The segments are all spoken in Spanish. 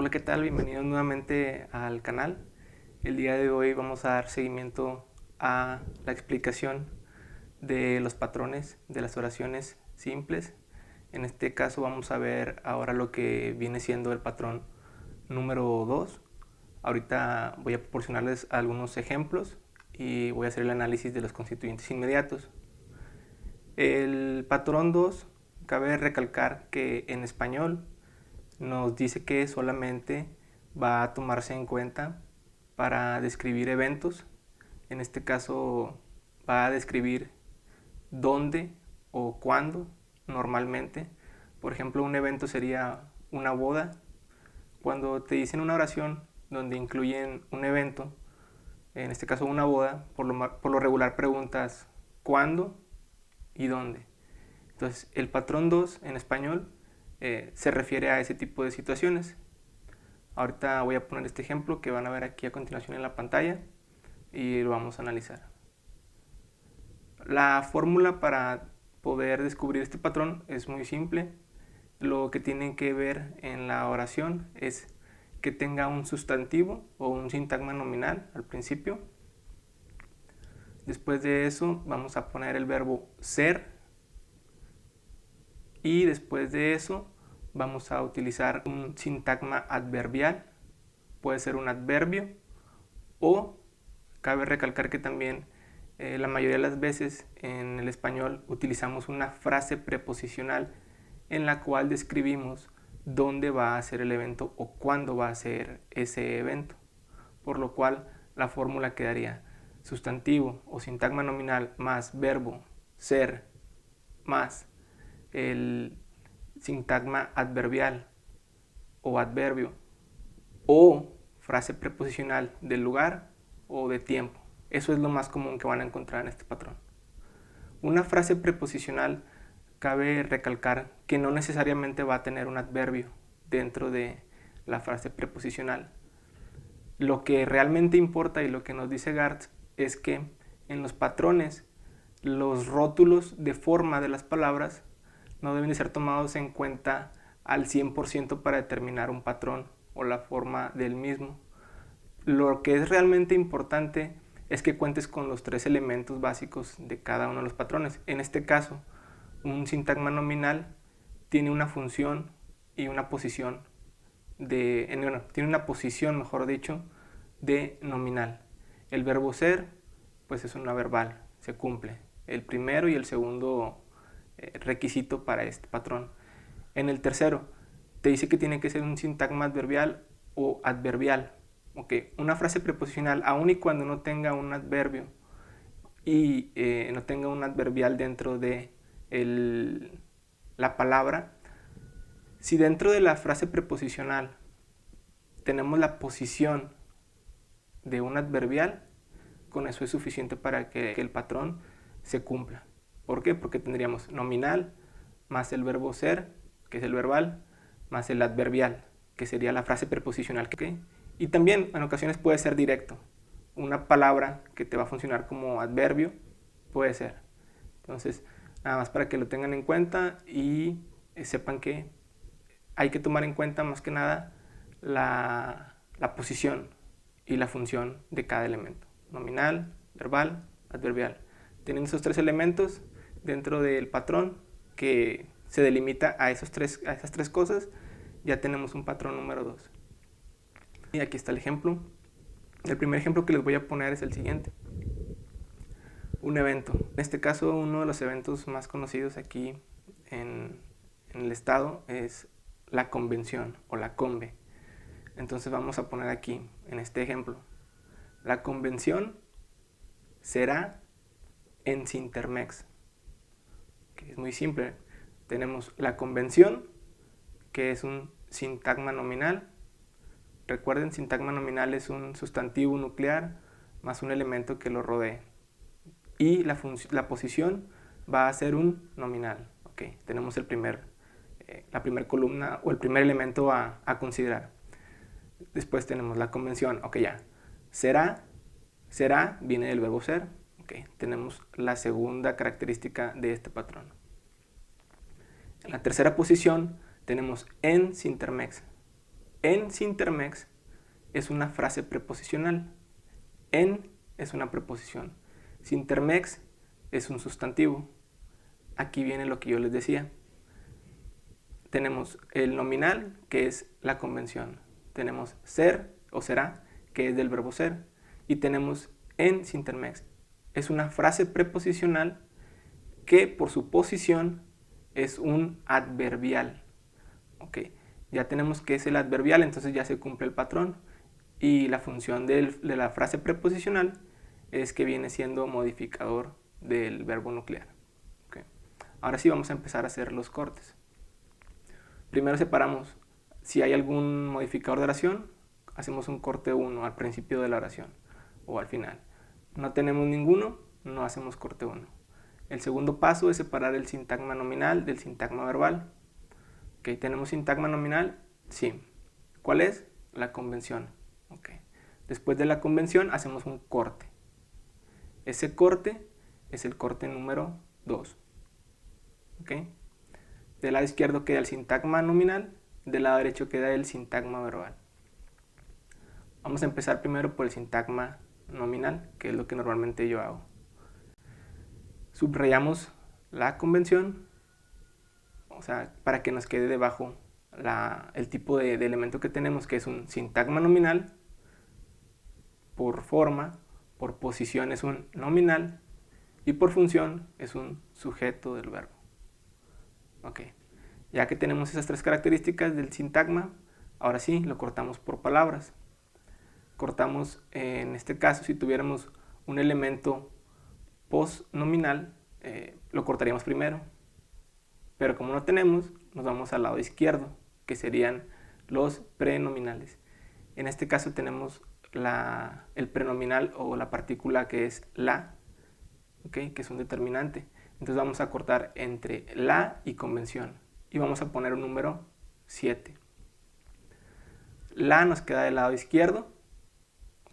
Hola, ¿qué tal? Bienvenidos nuevamente al canal. El día de hoy vamos a dar seguimiento a la explicación de los patrones de las oraciones simples. En este caso vamos a ver ahora lo que viene siendo el patrón número 2. Ahorita voy a proporcionarles algunos ejemplos y voy a hacer el análisis de los constituyentes inmediatos. El patrón 2, cabe recalcar que en español nos dice que solamente va a tomarse en cuenta para describir eventos. En este caso va a describir dónde o cuándo normalmente. Por ejemplo, un evento sería una boda. Cuando te dicen una oración donde incluyen un evento, en este caso una boda, por lo regular preguntas cuándo y dónde. Entonces, el patrón 2 en español se refiere a ese tipo de situaciones. Ahorita voy a poner este ejemplo que van a ver aquí a continuación en la pantalla y lo vamos a analizar. La fórmula para poder descubrir este patrón es muy simple. Lo que tienen que ver en la oración es que tenga un sustantivo o un sintagma nominal al principio. Después de eso vamos a poner el verbo ser y después de eso vamos a utilizar un sintagma adverbial. Puede ser un adverbio o cabe recalcar que también la mayoría de las veces en el español utilizamos una frase preposicional en la cual describimos dónde va a ser el evento o cuándo va a ser ese evento, por lo cual la fórmula quedaría sustantivo o sintagma nominal más verbo ser más el sintagma adverbial o adverbio o frase preposicional del lugar o de tiempo. Eso es lo más común que van a encontrar en este patrón. Una frase preposicional cabe recalcar que no necesariamente va a tener un adverbio dentro de la frase preposicional. Lo que realmente importa y lo que nos dice Gartz es que en los patrones los rótulos de forma de las palabras no deben de ser tomados en cuenta al 100% para determinar un patrón o la forma del mismo. Lo que es realmente importante es que cuentes con los tres elementos básicos de cada uno de los patrones. En este caso, un sintagma nominal tiene una función y una posición tiene una posición, mejor dicho, de nominal. El verbo ser, pues es una verbal, se cumple. El primero y el segundo requisito para este patrón. En el tercero, te dice que tiene que ser un sintagma adverbial o adverbial. Okay. Una frase preposicional, aun y cuando no tenga un adverbio y no tenga un adverbial dentro de la palabra, si dentro de la frase preposicional tenemos la posición de un adverbial, con eso es suficiente para que el patrón se cumpla. ¿Por qué? Porque tendríamos nominal más el verbo ser, que es el verbal, más el adverbial, que sería la frase preposicional. ¿Okay? Y también en ocasiones puede ser directo. Una palabra que te va a funcionar como adverbio puede ser. Entonces, nada más para que lo tengan en cuenta y sepan que hay que tomar en cuenta más que nada la posición y la función de cada elemento. Nominal, verbal, adverbial. Teniendo esos tres elementos dentro del patrón que se delimita a esas tres cosas, ya tenemos un patrón número 2. Y aquí está el ejemplo. El primer ejemplo que les voy a poner es el siguiente. Un evento. En este caso, uno de los eventos más conocidos aquí en el estado es la convención o la conve. Entonces vamos a poner aquí, en este ejemplo, la convención será en Sintermex, que es muy simple. Tenemos la convención, que es un sintagma nominal. Recuerden, sintagma nominal es un sustantivo nuclear más un elemento que lo rodee. Y la posición va a ser un nominal. Okay. Tenemos la primera columna o el primer elemento a considerar. Después tenemos la convención. Ok, ya. Será viene del verbo ser. Okay. Tenemos la segunda característica de este patrón. En la tercera posición tenemos en Sintermex. En Sintermex es una frase preposicional. En es una preposición. Sintermex es un sustantivo. Aquí viene lo que yo les decía. Tenemos el nominal, que es la convención. Tenemos ser o será, que es del verbo ser. Y tenemos en Sintermex. Es una frase preposicional que por su posición es un adverbial. Ok, ya tenemos que es el adverbial, entonces ya se cumple el patrón. Y la función de la frase preposicional es que viene siendo modificador del verbo nuclear. Okay. Ahora sí vamos a empezar a hacer los cortes. Primero separamos si hay algún modificador de oración, hacemos un corte 1 al principio de la oración o al final. No tenemos ninguno, no hacemos corte 1. El segundo paso es separar el sintagma nominal del sintagma verbal. Okay, ¿tenemos sintagma nominal? Sí. ¿Cuál es? La convención. Okay. Después de la convención hacemos un corte. Ese corte es el corte número 2. Okay. Del lado izquierdo queda el sintagma nominal, del lado derecho queda el sintagma verbal. Vamos a empezar primero por el sintagma nominal, que es lo que normalmente yo hago. Subrayamos la convención, o sea, para que nos quede debajo el tipo de elemento que tenemos, que es un sintagma nominal. Por forma, por posición es un nominal y por función es un sujeto del verbo. Ok, ya que tenemos esas tres características del sintagma, ahora sí lo cortamos por palabras. Cortamos, en este caso, si tuviéramos un elemento postnominal, lo cortaríamos primero. Pero como no tenemos, nos vamos al lado izquierdo, que serían los prenominales. En este caso tenemos el prenominal o la partícula que es la, ¿okay? Que es un determinante. Entonces vamos a cortar entre la y convención y vamos a poner un número 7. La nos queda del lado izquierdo,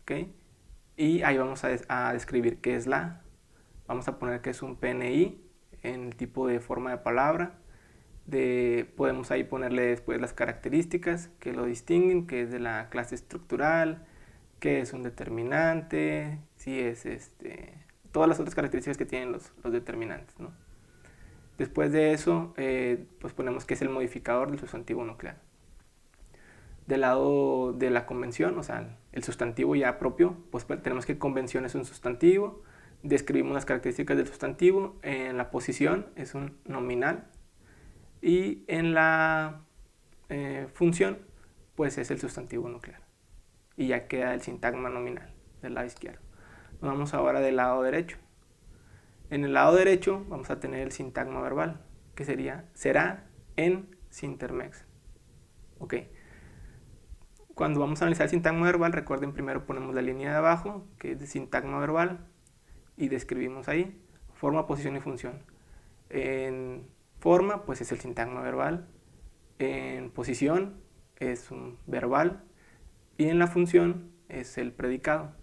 ¿okay? Y ahí vamos a describir qué es la. Vamos a poner que es un PNI en el tipo de forma de palabra. Podemos ahí ponerle después las características que lo distinguen, que es de la clase estructural, que es un determinante, si es todas las otras características que tienen los determinantes, ¿no? Después de eso, pues ponemos que es el modificador del sustantivo nuclear. Del lado de la convención, o sea, el sustantivo ya propio, pues tenemos que convención es un sustantivo, describimos las características del sustantivo, en la posición es un nominal y en la función, pues es el sustantivo nuclear. Y ya queda el sintagma nominal del lado izquierdo. Nos vamos ahora del lado derecho. En el lado derecho vamos a tener el sintagma verbal, que será en Sintermex. Ok. Cuando vamos a analizar el sintagma verbal, recuerden, primero ponemos la línea de abajo, que es de sintagma verbal, y describimos ahí forma, posición y función. En forma, pues es el sintagma verbal. En posición es un verbal. Y en la función es el predicado.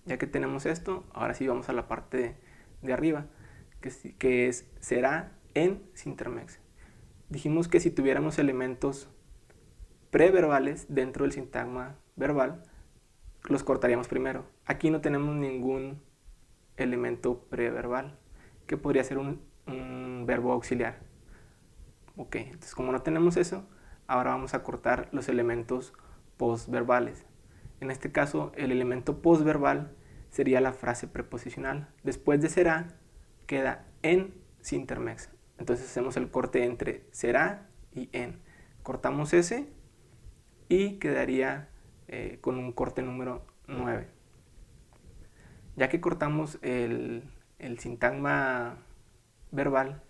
Ya que tenemos esto, ahora sí vamos a la parte de arriba, que es será en Sintermex. Dijimos que si tuviéramos elementos preverbales dentro del sintagma verbal, los cortaríamos primero. Aquí no tenemos ningún elemento preverbal, que podría ser un verbo auxiliar. Ok, entonces como no tenemos eso, ahora vamos a cortar los elementos postverbales. En este caso, el elemento postverbal sería la frase preposicional. Después de será, queda en Sintermex. Entonces hacemos el corte entre será y en. Cortamos ese y quedaría con un corte número 9. Ya que cortamos el sintagma verbal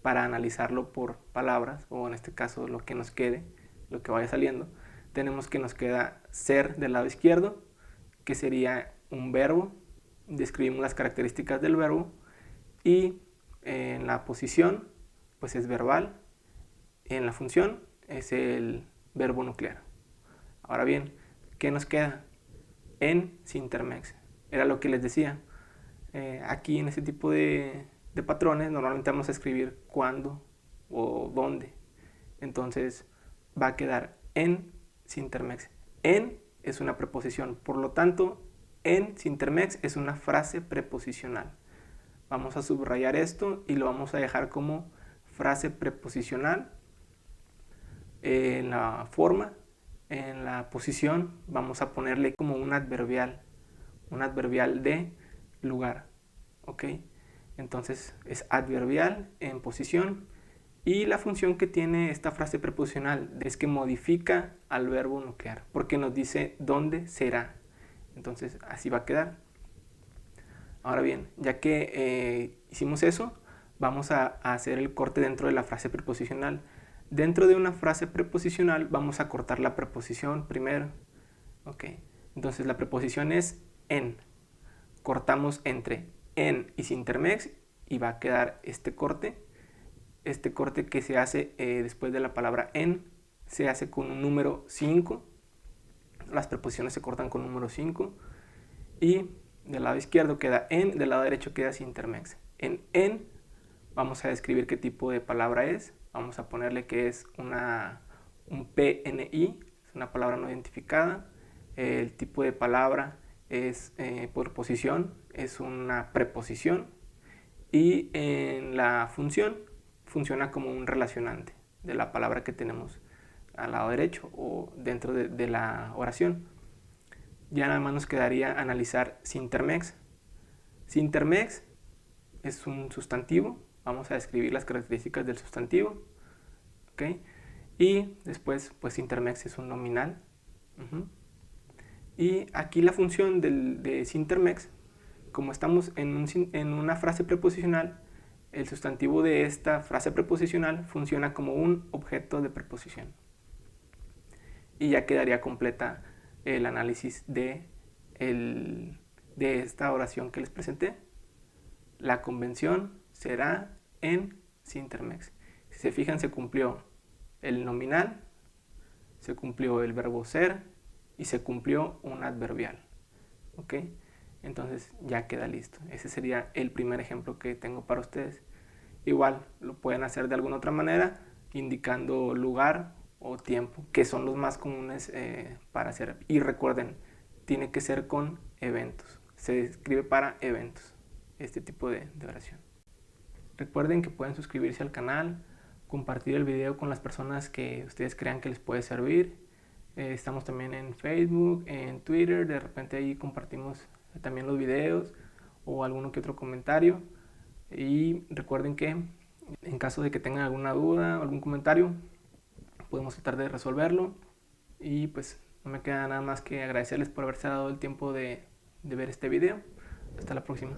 para analizarlo por palabras, o en este caso lo que nos quede, lo que vaya saliendo, tenemos que nos queda ser del lado izquierdo, que sería un verbo, describimos las características del verbo, y en la posición pues es verbal, en la función es el verbo nuclear. Ahora bien, ¿qué nos queda? En Sintermex. Era lo que les decía. Aquí en este tipo de patrones normalmente vamos a escribir cuándo o dónde. Entonces va a quedar en Sintermex. En es una preposición, por lo tanto, en Sintermex es una frase preposicional. Vamos a subrayar esto y lo vamos a dejar como frase preposicional. En la forma, en la posición, vamos a ponerle como un adverbial de lugar. ¿Ok? Entonces es adverbial en posición. Y la función que tiene esta frase preposicional es que modifica al verbo noquear, porque nos dice dónde será. Entonces así va a quedar. Ahora bien, ya que hicimos eso, vamos a hacer el corte dentro de la frase preposicional. Dentro de una frase preposicional vamos a cortar la preposición primero. Ok, entonces la preposición es en. Cortamos entre en y Sintermex y va a quedar este corte. Este corte que se hace después de la palabra en se hace con un número 5. Las preposiciones se cortan con un número 5. Y del lado izquierdo queda en, del lado derecho queda Sintermex. En vamos a describir qué tipo de palabra es. Vamos a ponerle que es un PNI, es una palabra no identificada. El tipo de palabra es por posición, es una preposición. Y en la función funciona como un relacionante de la palabra que tenemos al lado derecho o dentro de la oración. Ya nada más nos quedaría analizar Sintermex. Sintermex es un sustantivo. Vamos a describir las características del sustantivo. ¿Okay? Y después, pues Sintermex es un nominal. Y aquí la función de Sintermex, como estamos en una frase preposicional, el sustantivo de esta frase preposicional funciona como un objeto de preposición. Y ya quedaría completa el análisis de esta oración que les presenté. La convención será en Sintermex. Si se fijan, se cumplió el nominal, se cumplió el verbo ser y se cumplió un adverbial. ¿Ok? Entonces ya queda listo. Ese sería el primer ejemplo que tengo para ustedes. Igual lo pueden hacer de alguna otra manera, indicando lugar o tiempo, que son los más comunes para hacer. Y recuerden, tiene que ser con eventos. Se escribe para eventos este tipo de oración. Recuerden que pueden suscribirse al canal, compartir el video con las personas que ustedes crean que les puede servir. Estamos también en Facebook, en Twitter, de repente ahí compartimos también los videos o alguno que otro comentario. Y recuerden que en caso de que tengan alguna duda o algún comentario, podemos tratar de resolverlo. Y pues no me queda nada más que agradecerles por haberse dado el tiempo de ver este video. Hasta la próxima.